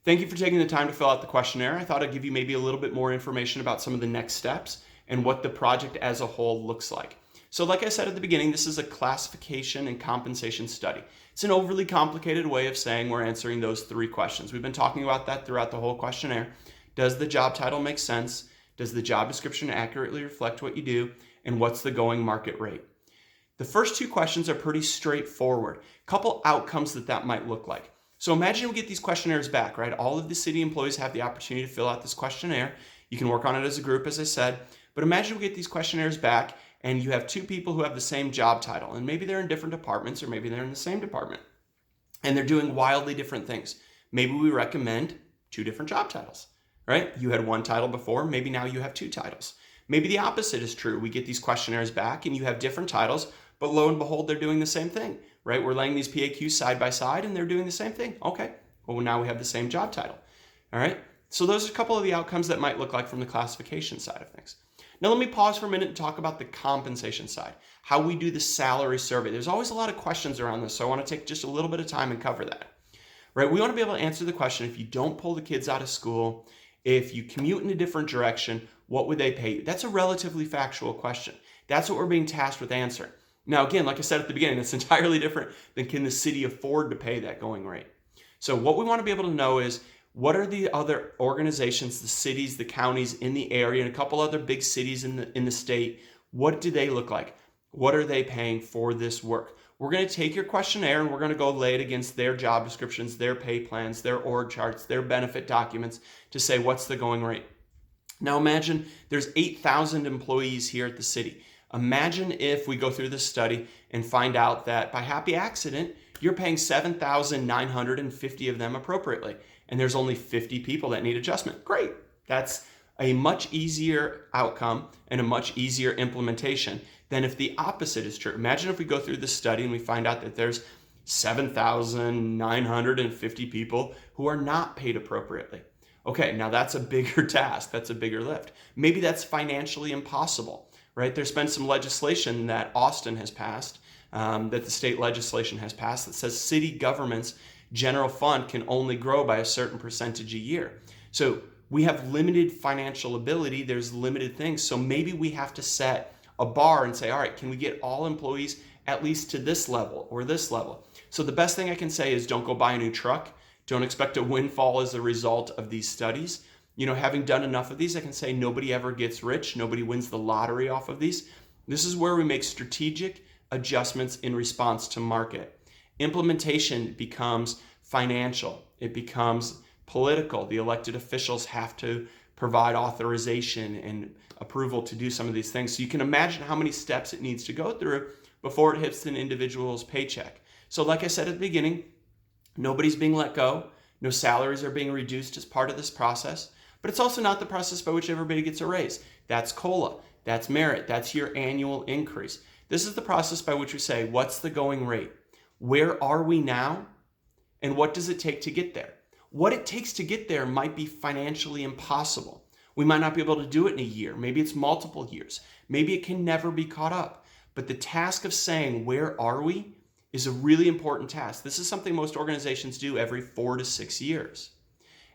Thank you for taking the time to fill out the questionnaire. I thought I'd give you maybe a little bit more information about some of the next steps and what the project as a whole looks like. So like I said at the beginning, this is a classification and compensation study. It's an overly complicated way of saying we're answering those three questions. We've been talking about that throughout the whole questionnaire. Does the job title make sense? Does the job description accurately reflect what you do? And what's the going market rate? The first two questions are pretty straightforward. A couple outcomes that might look like. So imagine we get these questionnaires back, right? All of the city employees have the opportunity to fill out this questionnaire. You can work on it as a group, as I said. But imagine we get these questionnaires back and you have two people who have the same job title. And maybe they're in different departments or maybe they're in the same department. And they're doing wildly different things. Maybe we recommend two different job titles, right? You had one title before, maybe now you have two titles. Maybe the opposite is true. We get these questionnaires back and you have different titles, but lo and behold, they're doing the same thing, right? We're laying these PAQs side by side and they're doing the same thing. Okay, well now we have the same job title, all right? So those are a couple of the outcomes that might look like from the classification side of things. Now let me pause for a minute and talk about the compensation side, how we do the salary survey. There's always a lot of questions around this, so I want to take just a little bit of time and cover that, right? We want to be able to answer the question, if you don't pull the kids out of school, if you commute in a different direction, what would they pay you? That's a relatively factual question. That's what we're being tasked with answering. Now, again, like I said at the beginning, it's entirely different than can the city afford to pay that going rate. So what we want to be able to know is, what are the other organizations, the cities, the counties in the area, and a couple other big cities in the state, what do they look like? What are they paying for this work? We're going to take your questionnaire and we're going to go lay it against their job descriptions, their pay plans, their org charts, their benefit documents to say what's the going rate. Now imagine there's 8,000 employees here at the city. Imagine if we go through this study and find out that by happy accident, you're paying 7,950 of them appropriately, and there's only 50 people that need adjustment. Great. That's a much easier outcome and a much easier implementation than if the opposite is true. Imagine if we go through this study and we find out that there's 7,950 people who are not paid appropriately. Okay, now that's a bigger task. That's a bigger lift. Maybe that's financially impossible, right? There's been some legislation that Austin has passed, that the state legislation has passed, that says city government's general fund can only grow by a certain percentage a year. So we have limited financial ability. There's limited things. So maybe we have to set a bar and say, all right, can we get all employees at least to this level or this level? So the best thing I can say is don't go buy a new truck. Don't expect a windfall as a result of these studies. You know, having done enough of these, I can say nobody ever gets rich. Nobody wins the lottery off of these. This is where we make strategic adjustments in response to market. Implementation becomes financial. It becomes political. The elected officials have to provide authorization and approval to do some of these things. So you can imagine how many steps it needs to go through before it hits an individual's paycheck. So like I said at the beginning, nobody's being let go. No salaries are being reduced as part of this process. But it's also not the process by which everybody gets a raise. That's COLA. That's merit. That's your annual increase. This is the process by which we say, what's the going rate? Where are we now? And what does it take to get there? What it takes to get there might be financially impossible. We might not be able to do it in a year. Maybe it's multiple years. Maybe it can never be caught up. But the task of saying, where are we, is a really important task. This is something most organizations do every 4 to 6 years.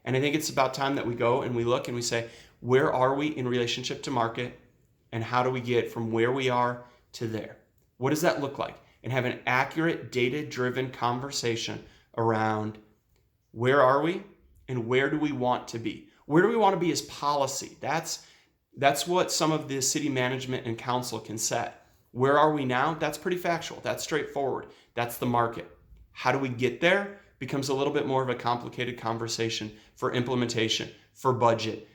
And I think it's about time that we go and we look and we say, where are we in relationship to market? And how do we get from where we are to there? What does that look like? And have an accurate, data-driven conversation around where are we and where do we want to be? Where do we want to be as policy? That's what some of the city management and council can set. Where are we now? That's pretty factual. That's straightforward. That's the market. How do we get there? Becomes a little bit more of a complicated conversation for implementation, for budget,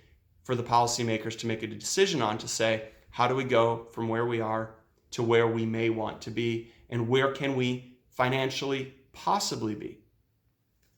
for the policymakers to make a decision on, to say, how do we go from where we are to where we may want to be, and where can we financially possibly be?